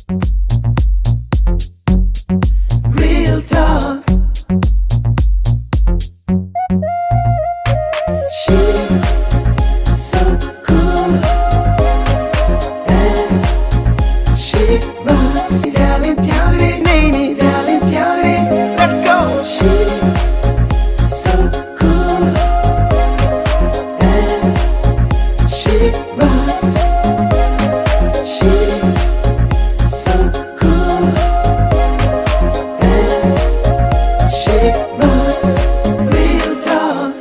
Real talk. She's so cool and she runs. Darling Pierre, name is Darling Pierre. Let's go. She's so cool and she runs. She's so cool and she runs. Real talk.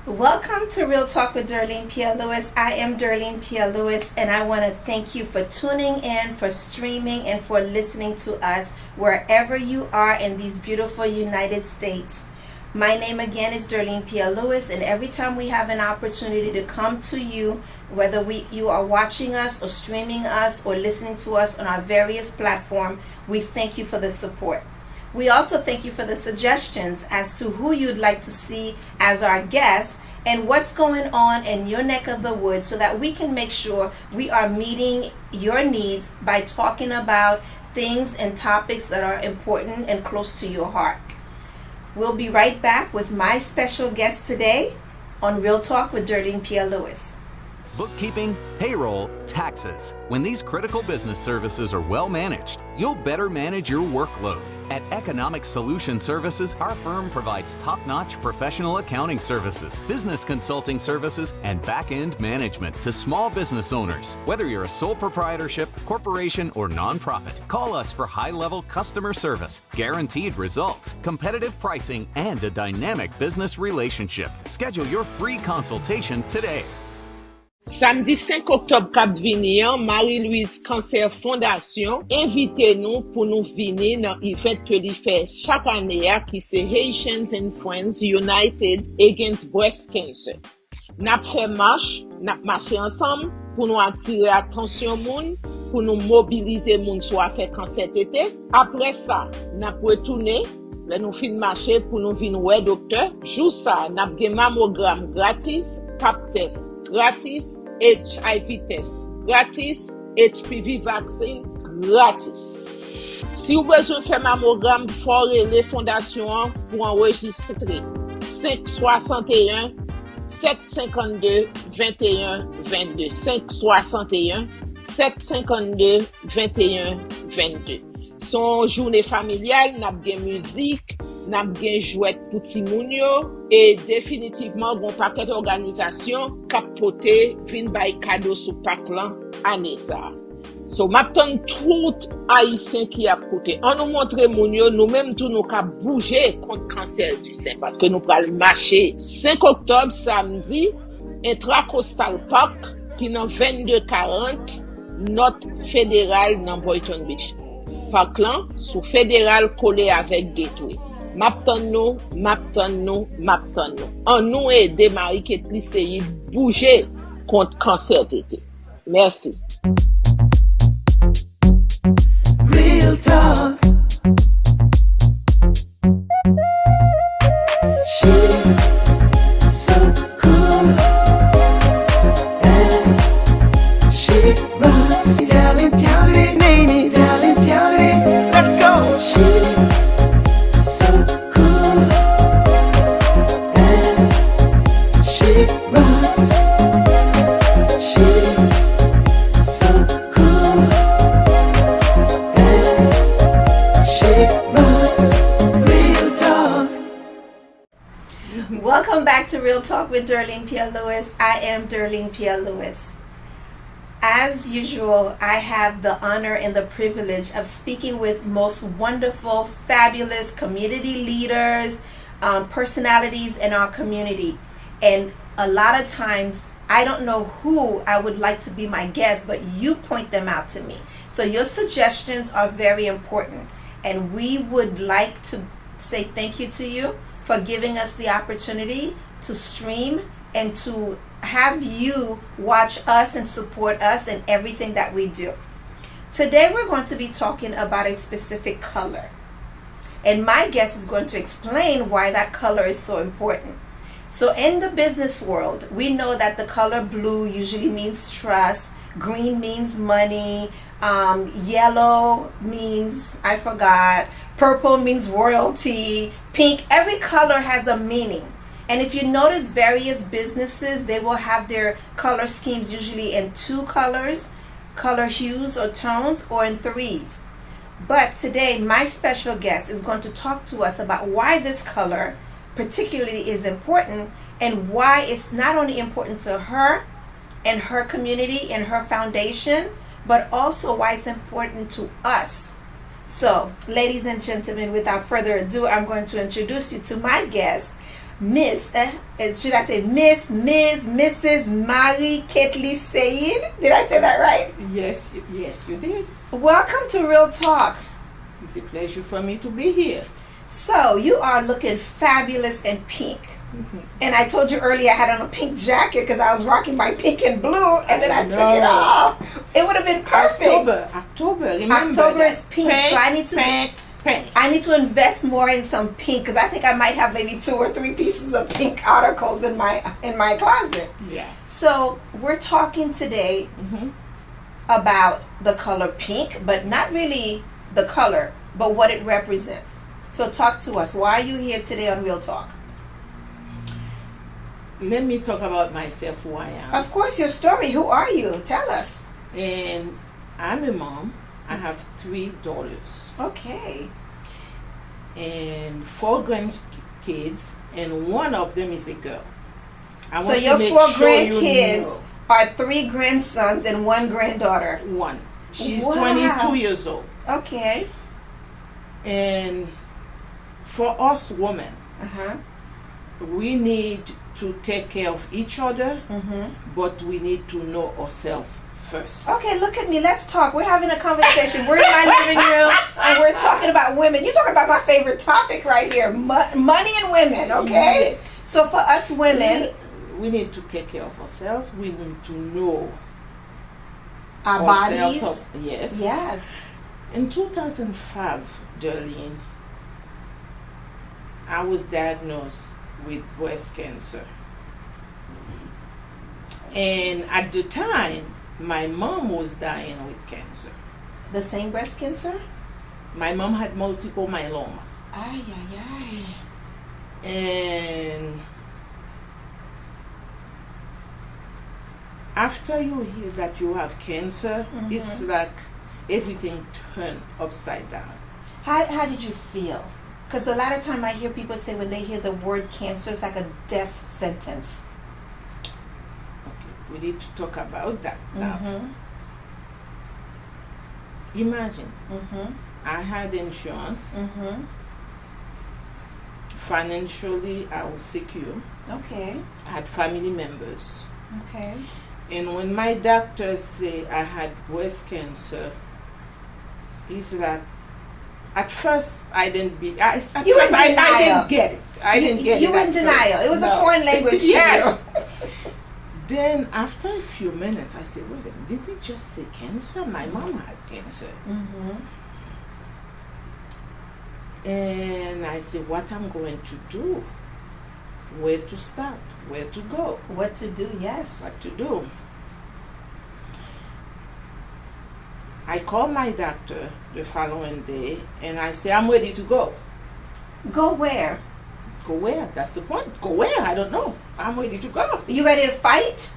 Welcome to Real Talk with Darlene Pierre-Louis. I am Darlene Pierre-Louis, and I want to thank you for tuning in, for streaming, and for listening to us wherever you are in these beautiful United States. My name again is Darlene Pierre-Louis, and every time we have an opportunity to come to you, whether you are watching us or streaming us or listening to us on our various platforms, we thank you for the support. We also thank you for the suggestions as to who you'd like to see as our guests and what's going on in your neck of the woods, so that we can make sure we are meeting your needs by talking about things and topics that are important and close to your heart. We'll be right back with my special guest today on Real Talk with Darlene Pierre-Louis. Bookkeeping, payroll, taxes. When these critical business services are well managed, you'll better manage your workload. At Economic Solution Services, our firm provides top-notch professional accounting services, business consulting services, and back-end management to small business owners. Whether you're a sole proprietorship, corporation, or nonprofit, call us for high-level customer service, guaranteed results, competitive pricing, and a dynamic business relationship. Schedule your free consultation today. Samedi 5 octobre kap vini an, Marie-Louise Cancer Fondation invite nou pou nou vini nan event ke li fe chak ane ya ki se Haitians and Friends United Against Breast Cancer. Nap fe marche, nap marche ansam pou nou atire atensyon moun, pou nou mobilize moun sou afe kanser tete. Apre sa, nap retourne, le nou fin marche pou nou vin wè dokteur. Jou sa, nap gen mammogram gratis, pap test gratis, HIV test gratis, HPV vaccine gratis. Si ou besoin faire mammogram, faut relé fondation pour enregistrer 561 752 21 22 561 752 21 22. Son journée familiale, n'a gen musique, n'a gen jouet pour ti moun yo, et définitivement bon paquet d'organisation capote vin bay cadeau sou pak lan année ça. So m'attend tout haïtien qui a côté. On nous montre moun yo, nous même tout nous ka bouger contre cancer du sein parce que nous pral marcher 5 octobre samedi Intracostal Park qui dans 2240 North Fédéral dans Boynton Beach. Park lan sous fédéral collé avec Gateway. M'attend nous. En nous aider Marie Ketliie Seide bouger contre cancer tété. Merci. Real talk. She's so cool and she runs. Darling Pierre, name is Darling Pierre. Let's go. She's so cool and she runs. She's so cool and she runs. Real talk. Welcome back to Real Talk with Darlene Pierre-Louis. I am Darlene Pierre-Louis. As usual, I have the honor and the privilege of speaking with most wonderful, fabulous community leaders, personalities in our community. And a lot of times, I don't know who I would like to be my guest, but you point them out to me. So your suggestions are very important. And we would like to say thank you to you for giving us the opportunity to stream and to have you watch us and support us in everything that we do. Today we're going to be talking about a specific color. And my guest is going to explain why that color is so important. So in the business world, we know that the color blue usually means trust, Green means money. Yellow means, I forgot. Purple means royalty. Pink, every color has a meaning. And if you notice various businesses, they will have their color schemes usually in 2 colors, color hues or tones, or in 3s. But today, my special guest is going to talk to us about why this color particularly is important and why it's not only important to her and her community and her foundation, but also why it's important to us. So, ladies and gentlemen, without further ado, I'm going to introduce you to my guest, Miss, should I say Miss, Mrs. Marie KETLIE SEIDE? Did I say that right? Yes, you did. Welcome to Real Talk. It's a pleasure for me to be here. So, you are looking fabulous in pink. And I told you earlier I had on a pink jacket because I was rocking my pink and blue, and then I took it off. It would have been perfect. October, remember October that. is pink, so I need to pink. I need to invest more in some pink because I think I might have maybe 2 or 3 pieces of pink articles in my closet. Yeah. So we're talking today about the color pink, but not really the color, but what it represents. So talk to us. Why are you here today on Real Talk? Let me talk about myself, who I am. Of course, your story. Who are you? Tell us. And I'm a mom. I have 3 daughters Okay. and 4 grandkids, and one of them is a girl. I So want to your make 4 sure you grandkids know. are 3 grandsons and 1 granddaughter. One. She's Wow. 22 years old. Okay. And for us women, Uh-huh. we need to take care of each other, Mm-hmm. but we need to know ourselves first. Okay, look at me. Let's talk. We're having a conversation. We're in my living room and we're talking about women. You're talking about my favorite topic right here, money and women, okay? Yes. So for us women, We need to take care of ourselves. We need to know our ourselves. bodies. Yes. Yes. In 2005, Darlene, I was diagnosed with breast cancer. And at the time, my mom was dying with cancer. The same breast cancer? My mom had multiple myeloma. Ay, ay, ay. And after you hear that you have cancer, it's like everything turned upside down. How did you feel? Because a lot of time I hear people say when they hear the word cancer, it's like a death sentence. Okay, we need to talk about that now. Mm-hmm. Imagine, Mm-hmm. I had insurance. Mm-hmm. Financially, I was secure. Okay. I had family members. Okay. And when my doctor said I had breast cancer, he's like, at first I didn't be. I didn't get it. I didn't get it. You were in at denial. first. It was a No. foreign language to Yes. you. Then after a few minutes, I said, wait a minute, did they just say cancer? My mom has cancer. Mm-hmm. And I said, what I'm going to do? Where to start? Where to go? What to do? Yes. What to do? I called my doctor the following day and I said, I'm ready to go. Go where? Go where? That's the point. Go where? I don't know. I'm ready to go. You ready to fight?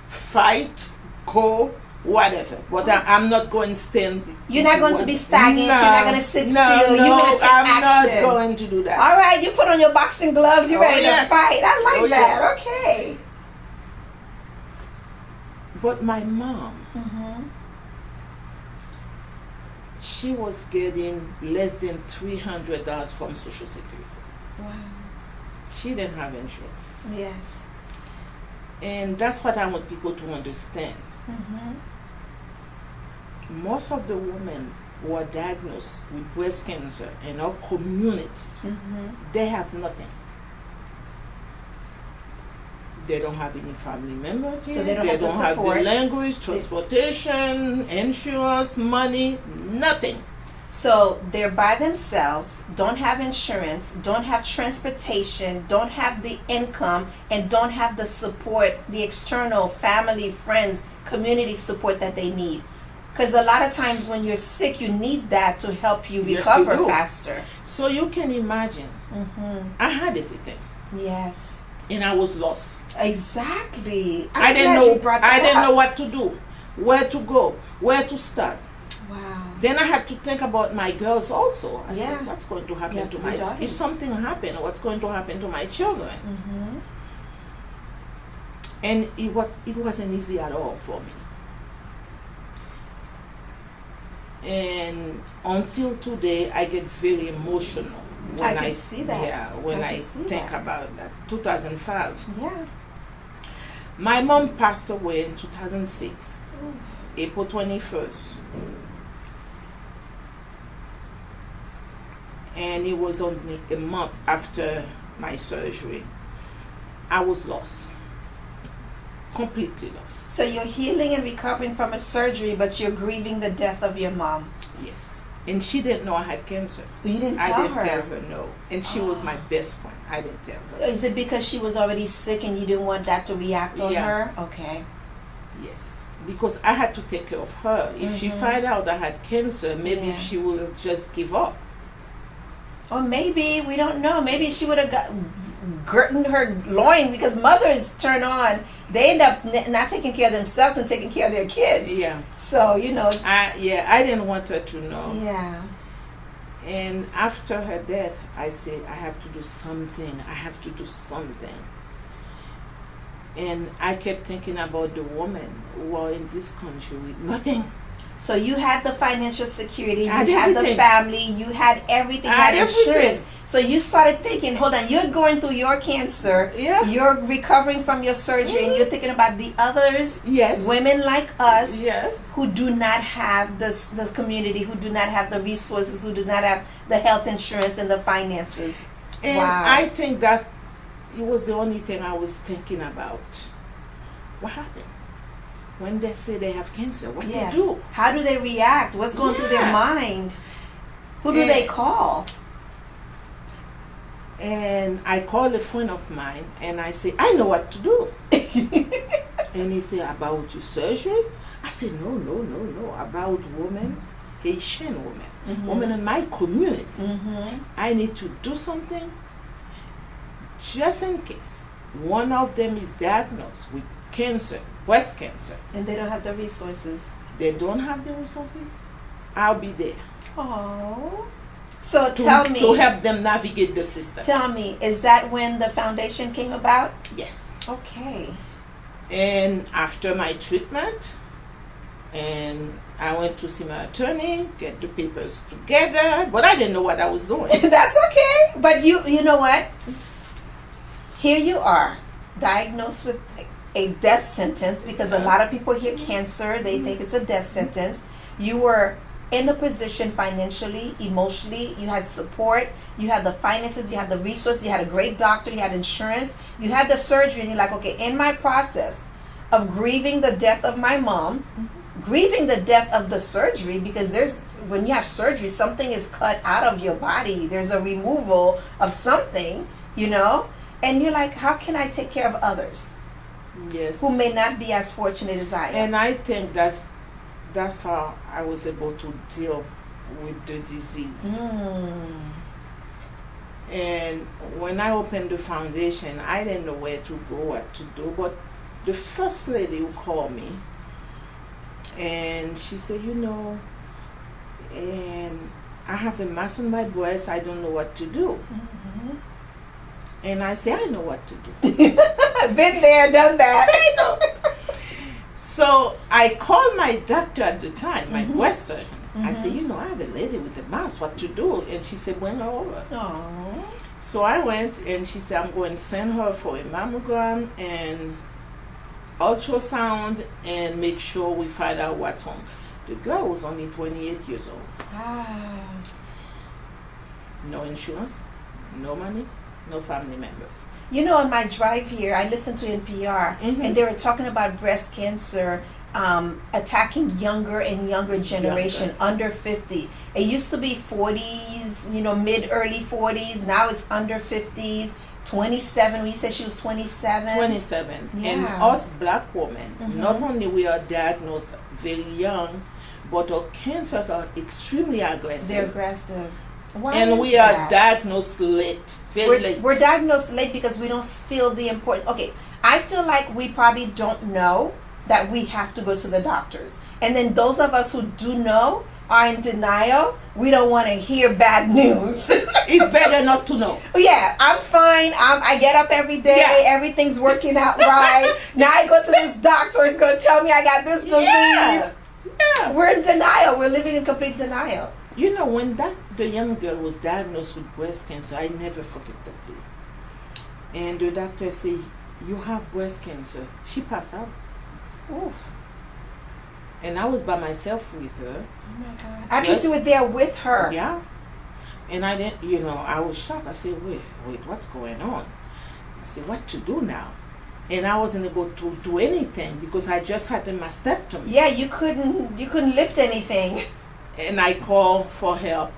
Fight, go, whatever. But I'm not going to stand. You're not going to be stagnant. No, You're not going to sit no, still. No, You're going to take I'm action. not going to do that. All right, you put on your boxing gloves. You're Oh, ready yes. to fight. I like Oh, that. yes. Okay. But my mom, Mm-hmm. she was getting less than $300 from Social Security. Wow. She didn't have insurance. Yes. And that's what I want people to understand. Mm-hmm. Most of the women who are diagnosed with breast cancer in our community, Mm-hmm. they have nothing. They don't have any family members here. So they don't have the have support. the language, transportation, insurance, money, nothing. So they're by themselves, don't have insurance, don't have transportation, don't have the income, and don't have the support, the external family, friends, community support that they need. Because a lot of times when you're sick, you need that to help you Yes, recover you do. faster. So you can imagine, I had everything, Yes, and I was lost. exactly. I didn't glad know. you brought I that didn't up. know what to do, where to go, where to start. Wow. Then I had to think about my girls also. I Yeah. said, what's going to You happen have to 3 my? daughters. If something happened, what's going to happen to my children? And it wasn't easy at all for me. And until today, I get very emotional when I can see that. Yeah, when I I can see think that. about that. 2005. Yeah. My mom passed away in 2006, April 21st. And it was only a month after my surgery. I was lost, completely lost. So you're healing and recovering from a surgery, but you're grieving the death of your mom. Yes. And she didn't know I had cancer. You didn't I tell didn't her. tell her, no. And she was my best friend. I didn't tell her. Is it because she was already sick and you didn't want that to react on Yeah. her? Okay. Yes. Because I had to take care of her. If she find out I had cancer, maybe Yeah. she will just give up. Or maybe, we don't know, maybe she would have got girding her loin, because mothers turn on, they end up not taking care of themselves and taking care of their kids. Yeah. So, you know. I didn't want her to know. Yeah. And after her death, I said, I have to do something. I have to do something. And I kept thinking about the women who are in this country with nothing. So you had the financial security, you I had had the everything. family, you had everything, you I had had everything. insurance. So you started thinking, hold on, you're going through your cancer, Yeah. you're recovering from your surgery, and you're thinking about the others, Yes. women like us, Yes. who do not have the community, who do not have the resources, who do not have the health insurance and the finances. And Wow. I think that it was the only thing I was thinking about. What happened? When they say they have cancer, what Yeah. they do? How do they react? What's going through their Yeah. mind? Who do And- they call? And I called a friend of mine and I say, I know what to do. And he said, about your surgery? I said, no, about women, Haitian women, women in my community. I need to do something just in case one of them is diagnosed with cancer, breast cancer. And they don't have the resources. They don't have the resources. I'll be there Oh. So to, tell me, to help them navigate the system. tell me, is that when the foundation came about? Yes. Okay. And after my treatment, and I went to see my attorney, get the papers together, but I didn't know what I was doing. That's okay. But you know what? Here you are, diagnosed with a death sentence, because a lot of people hear cancer, they think it's a death sentence. You were in a position financially, emotionally, you had support, you had the finances, you had the resources, you had a great doctor, you had insurance, you had the surgery, and you're like, okay, in my process of grieving the death of my mom, grieving the death of the surgery, because when you have surgery, something is cut out of your body, there's a removal of something, you know, and you're like, how can I take care of others Yes. who may not be as fortunate as I am? And I think that's how I was able to deal with the disease. And when I opened the foundation, I didn't know where to go, what to do. But the first lady who called me, and she said, and I have a mass on my breast, I don't know what to do. And I said, I know what to do. Been there, done that. So I called my doctor at the time, my breast surgeon. I said, I have a lady with a mass, what to do? And she said, bring her over. Aww. So I went, and she said, I'm going to send her for a mammogram and ultrasound and make sure we find out what's wrong. The girl was only 28 years old. Wow. No insurance, no money, no family members. You know, on my drive here, I listened to NPR, and they were talking about breast cancer attacking younger and younger generation, under 50. It used to be 40s, mid-early 40s. Now it's under 50s, 27. We said she was 27. 27. And Yeah. us black women, not only we are diagnosed very young, but our cancers are extremely aggressive. They're aggressive. Why And is we are that? diagnosed late, very late. We're diagnosed late because we don't feel the important. Okay, I feel like we probably don't know that we have to go to the doctors. And then those of us who do know are in denial. We don't want to hear bad news. It's better not to know. Yeah, I'm fine. I get up every day. Yeah. Everything's working out right. Now I go to this doctor. He's going to tell me I got this disease. Yeah. Yeah. We're in denial. We're living in complete denial. You know, when the young girl was diagnosed with breast cancer, I never forget that day. And the doctor said, "You have breast cancer." She passed out. Oof. And I was by myself with her. Oh my God. At least you were there with her. Yeah. And I didn't, you know, I was shocked. I said, wait, what's going on? I said, what to do now? And I wasn't able to do anything because I just had a mastectomy. Yeah, you couldn't lift anything. And I called for help.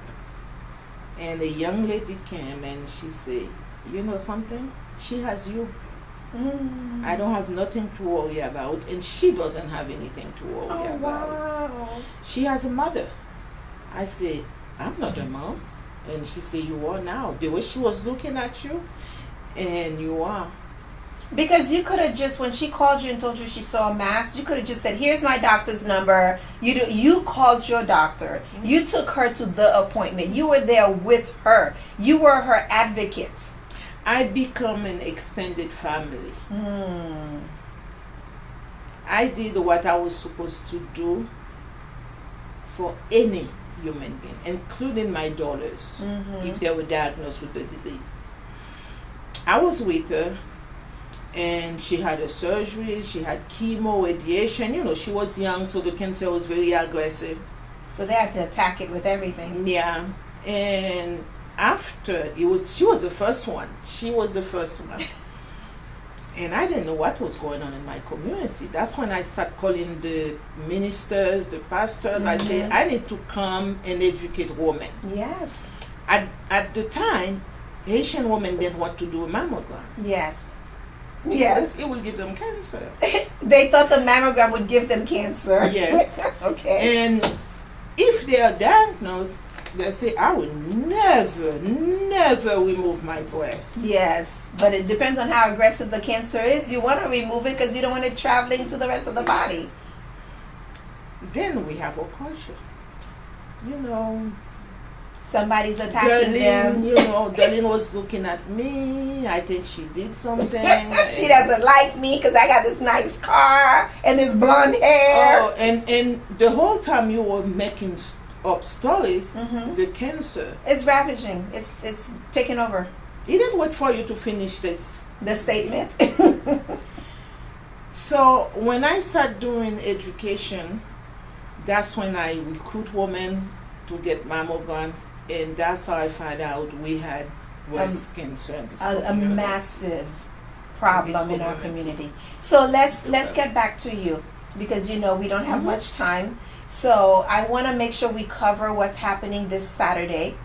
And a young lady came and she said, you know something? She has you. I don't have nothing to worry about, and she doesn't have anything to worry Oh, about. wow. She has a mother. I said, I'm not a mom. And she said, you are now. The way she was looking at you, and you are. Because you could have just, when she called you and told you she saw a mass, you could have just said, here's my doctor's number. You called your doctor. You took her to the appointment. You were there with her. You were her advocate. I become an extended family. I did what I was supposed to do for any human being, including my daughters, if they were diagnosed with the disease. I was with her, and she had a surgery, she had chemo, radiation. You know, she was young, so the cancer was very aggressive. So they had to attack it with everything. Yeah, and after she was the first one. She was the first one. And I didn't know what was going on in my community. That's when I started calling the ministers, the pastors. I said, I need to come and educate women. Yes. At the time, Haitian women didn't want to do a mammogram. Yes. Because Yes. it will give them cancer. They thought the mammogram would give them cancer. Yes. Okay. And if they are diagnosed, they say, I will never remove my breast. Yes, but it depends on how aggressive the cancer is. You want to remove it because you don't want it traveling to the rest of the body. Then we have our culture. You know, Somebody's attacking them. Darlene was looking at me. I think she did something. She doesn't like me because I got this nice car and this blonde hair. Oh, and the whole time you were making up stories, the cancer. It's ravaging. It's taking over. He didn't wait for you to finish this. The statement. So when I start doing education, that's when I recruit women to get mammograms, and that's how I find out we had breast cancer in this a community. massive problem in our community. community. So let's get back to you because we don't have much time. So I want to make sure we cover what's happening this Saturday.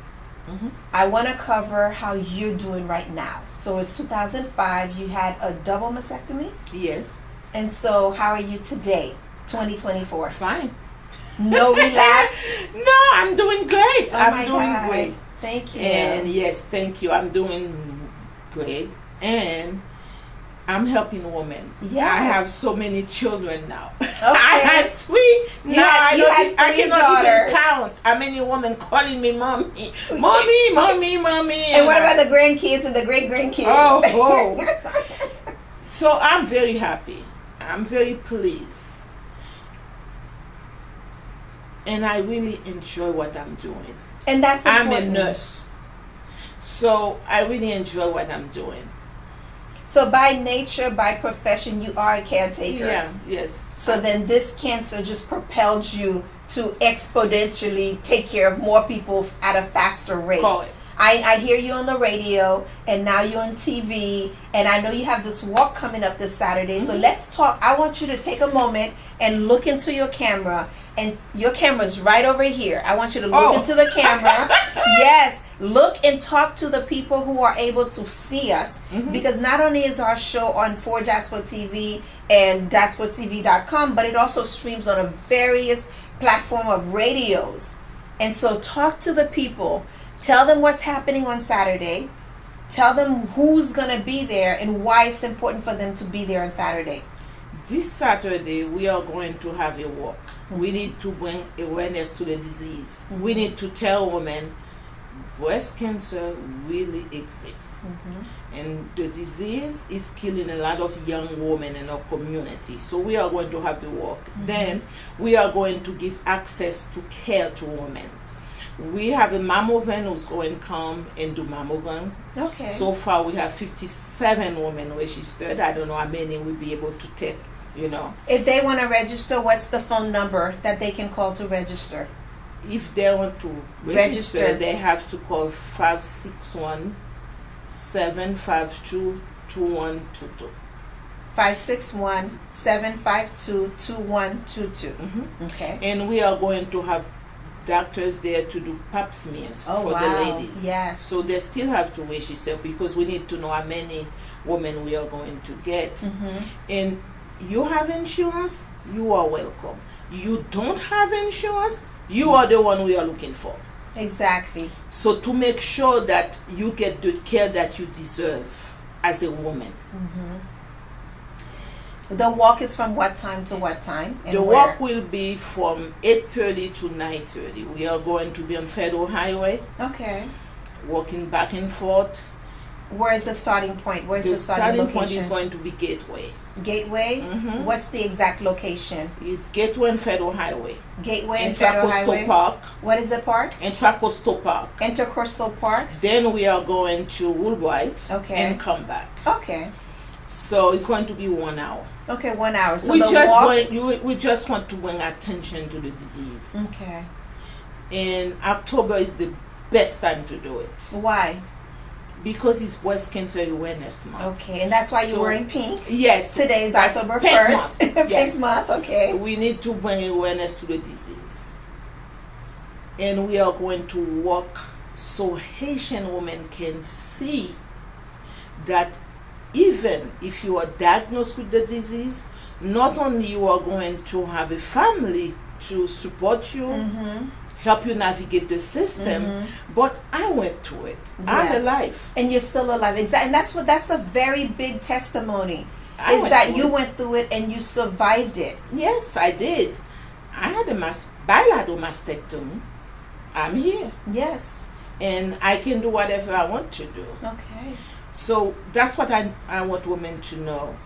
I want to cover how you're doing right now. So it's 2005. You had a double mastectomy, Yes. and so how are you today, 2024? Fine. No relapse. No, I'm doing great. Oh I'm my doing God. great. Thank you. And yes, thank you. I'm doing great. And I'm helping women. Yes. I have so many children now. Okay. I had 3. You had I three cannot daughters. even count how many women calling me mommy. Mommy. And what about the grandkids and the great grandkids? Oh. So I'm very happy. I'm very pleased. And I really enjoy what I'm doing. And that's I'm important. a nurse. So I really enjoy what I'm doing. So by nature, by profession, you are a caretaker. Yeah, yes. So then this cancer just propelled you to exponentially take care of more people at a faster rate. Call it. I hear you on the radio, and now you're on TV, and I know you have this walk coming up this Saturday. So let's talk. I want you to take a moment and look into your camera and your camera's right over here. I want you to look Oh. into the camera. Yes, look and talk to the people who are able to see us, because not only is our show on 4Jasper TV and JasperTV.com, but it also streams on a various platform of radios. And so talk to the people. Tell them what's happening on Saturday. Tell them who's going to be there and why it's important for them to be there on Saturday. This Saturday, we are going to have a walk. We need to bring awareness to the disease. We need to tell women breast cancer really exists. And the disease is killing a lot of young women in our community. So we are going to have the walk. Then we are going to give access to care to women. We have a mammogram who's going to come and do mammogram. Okay. So far we have 57 women registered. I don't know how many we'll be able to take, you know. If they want to register, what's the phone number that they can call to register? If they want to register, they have to call 561-752-2122. 561-752-2122. Okay. And we are going to have doctors there to do pap smears Oh, for wow. the ladies. Yes. So they still have to register because we need to know how many women we are going to get. And you have insurance, you are welcome. You don't have insurance, you are the one we are looking for. Exactly. So to make sure that you get the care that you deserve as a woman. The walk is from what time to what time? And The where? walk will be from 8:30 to 9:30. We are going to be on Federal Highway, Okay. walking back and forth. Where's the starting point? Where's The the starting starting location? point is going to be Gateway. Gateway? What's the exact location? It's Gateway and Federal Highway. Gateway and And Federal Tracosto Highway? Park. What is the park? And Tracosto Park. Intercoastal Park? Then we are going to Woolbright Okay. and come back. Okay. So it's going to be 1 hour. Okay, 1 hour. So we, the just walk want, is- we just want to bring attention to the disease. Okay. And October is the best time to do it Why? because it's Breast Cancer Awareness Month. Okay, and that's why you're So- wearing pink? Yes. Today is that's October Pink 1st. Month. Pink Yes. month, okay. We need to bring awareness to the disease. And we are going to work so Haitian women can see that even if you are diagnosed with the disease, not only you are going to have a family to support you, help you navigate the system, but I went through it. I'm Yes. alive. And you're still alive. Exactly. And that's a very big testimony. I Is went that through you it. went through it and you survived it. Yes, I did. I had a bilateral mastectomy. I'm here. Yes. And I can do whatever I want to do. Okay. So that's what I want women to know.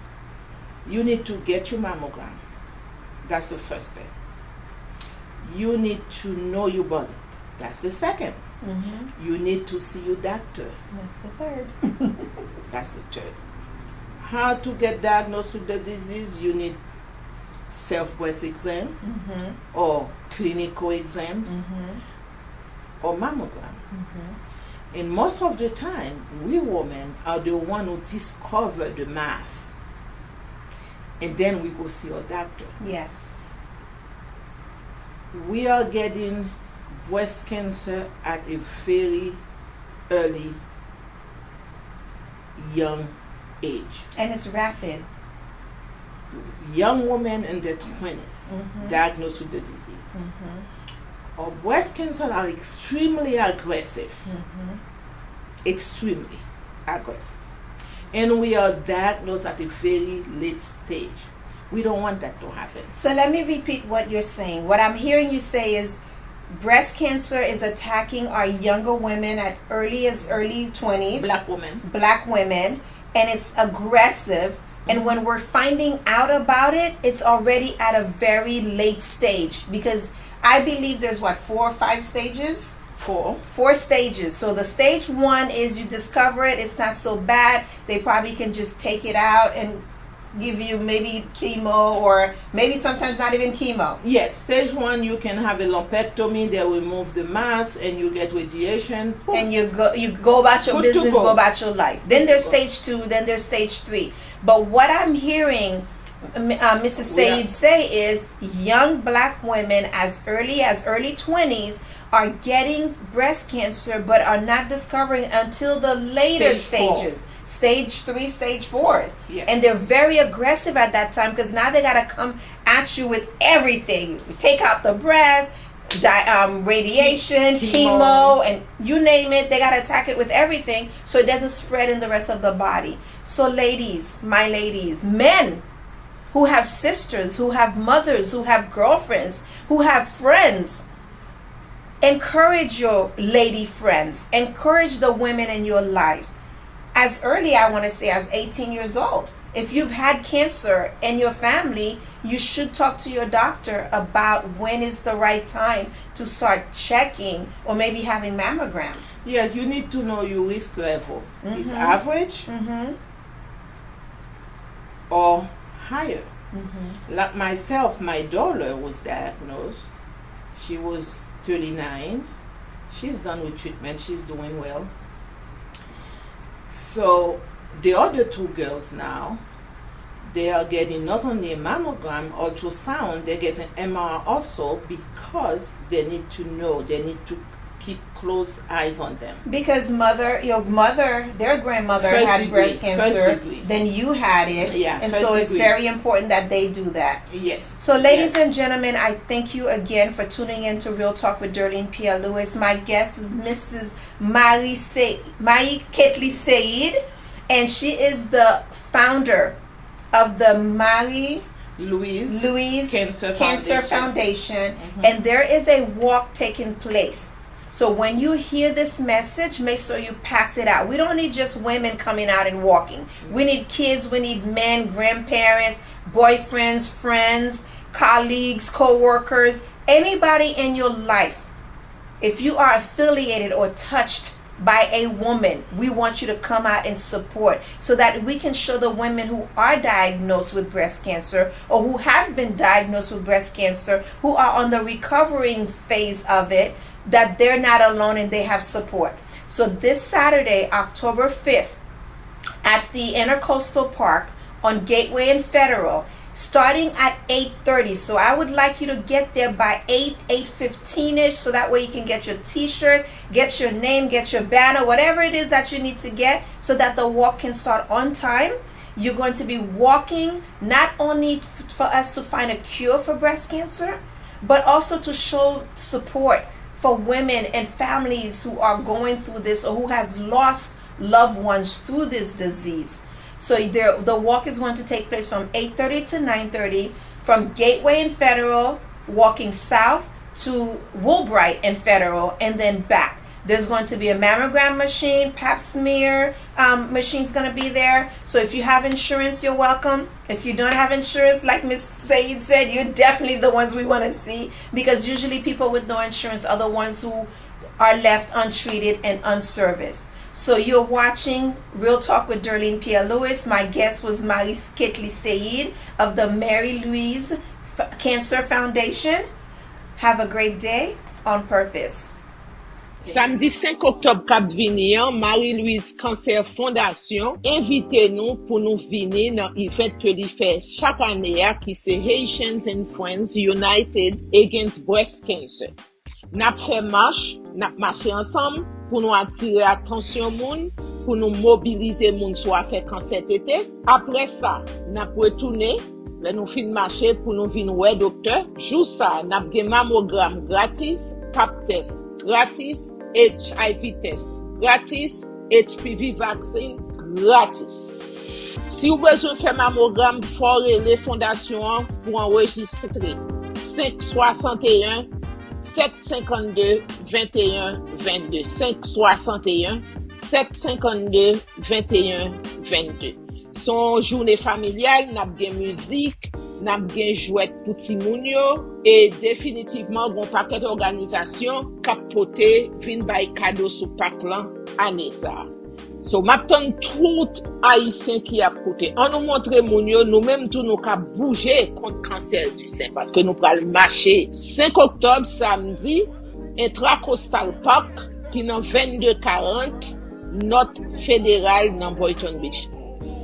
You need to get your mammogram. That's the first thing. You need to know your body. That's the second. You need to see your doctor. That's the third. That's the third. How to get diagnosed with the disease? You need self-breast exam or clinical exams or mammogram. And most of the time, we women are the one who discover the mass. And then we go see our doctor. Yes. We are getting breast cancer at a very early, young age. And it's rapid. Young women in their 20s diagnosed with the disease. Our breast cancer are extremely aggressive. Extremely aggressive. And we are diagnosed at a very late stage. We don't want that to happen. So let me repeat what you're saying. What I'm hearing you say is breast cancer is attacking our younger women at early 20s. Black women. And it's aggressive. And when we're finding out about it, it's already at a very late stage. Because I believe there's 4 or 5 stages? 4. 4 stages. So the stage 1 is you discover it, it's not so bad. They probably can just take it out and give you maybe chemo, or maybe sometimes not even chemo. Yes, stage 1 you can have a lumpectomy, they remove the mass and you get radiation. And you go about your Good to business, go. go about your life. Then there's stage 2, then there's stage 3. But what I'm hearing Mrs. Said say is young black women as early 20s are getting breast cancer but are not discovering until the later stages. Stage 3, stage 4s. Yes. And they're very aggressive at that time because now they got to come at you with everything. Take out the breast, radiation, chemo, and you name it. They got to attack it with everything so it doesn't spread in the rest of the body. So ladies, my ladies, men who have sisters, who have mothers, who have girlfriends, who have friends, encourage your lady friends. Encourage the women in your lives. As early, I want to say, as 18 years old. If you've had cancer in your family, you should talk to your doctor about when is the right time to start checking or maybe having mammograms. Yes, you need to know your risk level. Is average or higher. Like myself, my daughter was diagnosed. She was 39. She's done with treatment. She's doing well. So the other two girls now, they are getting not only a mammogram, ultrasound, they're getting MR also because they need to know, they need to keep close eyes on them. Because your mother, their grandmother First had degree, breast cancer, first degree. then you had it, Yeah, and first so it's degree. very important that they do that. Yes. So ladies Yes. and gentlemen, I thank you again for tuning in to Real Talk with Darlene Pierre-Louis. My guest is Mrs. Marie KETLIE Said, and she is the founder of the Marie Louise Cancer Foundation. And there is a walk taking place. So when you hear this message, make sure you pass it out. We don't need just women coming out and walking. We need kids, we need men, grandparents, boyfriends, friends, colleagues, co-workers, anybody in your life. If you are affiliated or touched by a woman, we want you to come out and support so that we can show the women who are diagnosed with breast cancer or who have been diagnosed with breast cancer, who are on the recovering phase of it, that they're not alone and they have support. So this Saturday, October 5th, at the Intercoastal Park on Gateway and Federal, starting at 8:30. So I would like you to get there by 8:15ish, so that way you can get your t-shirt, get your name, get your banner, whatever it is that you need to get, so that the walk can start on time. You're going to be walking not only for us to find a cure for breast cancer, but also to show support for women and families who are going through this or who has lost loved ones through this disease. So the walk is going to take place from 8:30 to 9:30 from Gateway and Federal, walking south to Woolbright and Federal, and then back. There's going to be a mammogram machine, pap smear machine's going to be there. So if you have insurance, you're welcome. If you don't have insurance, like Ms. Said said, you're definitely the ones we want to see, because usually people with no insurance are the ones who are left untreated and unserviced. So you're watching Real Talk with Darlene Pierre-Louis. My guest was Marie KETLIE Said of the Marie Louise Cancer Foundation. Have a great day on purpose. Samedi 5 octobre kap vini an, Marie-Louise Cancer Fondation invite nou pou nou vini nan event ke li fe chak ane ya ki se Haitians and Friends United Against Breast Cancer. Nap fe marche ansam pou nou atire atensyon moun, pou nou mobilize moun sou afe kanser tete. Apre sa, nap retourne, le nou fin marche pou nou vin wè dokteur. Jou sa, nap gen mammogram gratis, pap test gratis, HIV test gratis, HPV vaccine gratis. Si ou bezon fè mammogram, fò rele fondasyon pou enregistre 561 752 21 22 561 752 21 22. Son journée familiale, nap gen musique, nap gen jouet pou ti moun yo, et définitivement gon paquet organisation kap pote vin bay kado sou pak lan ane sa. So mapton tout haïtien qui ap kote. An nou montre moun yo, nou même tout nou ka bouger contre cancer du sein, parce que nous pral marcher 5 octobre samedi Intracoastal Park qui nan 2240 North Federal nan Boynton Beach.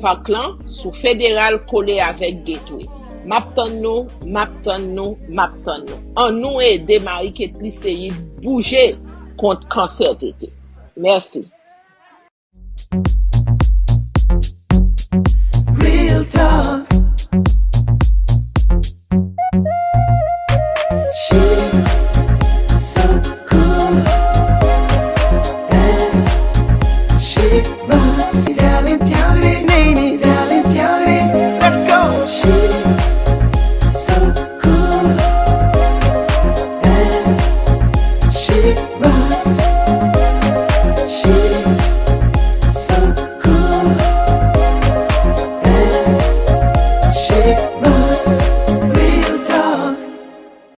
Pak lan sou fédéral collé avec Gateway. Maptan nou. An nou aide Marie Ketli Seide bouger contre cancer tété. Merci. Real talk.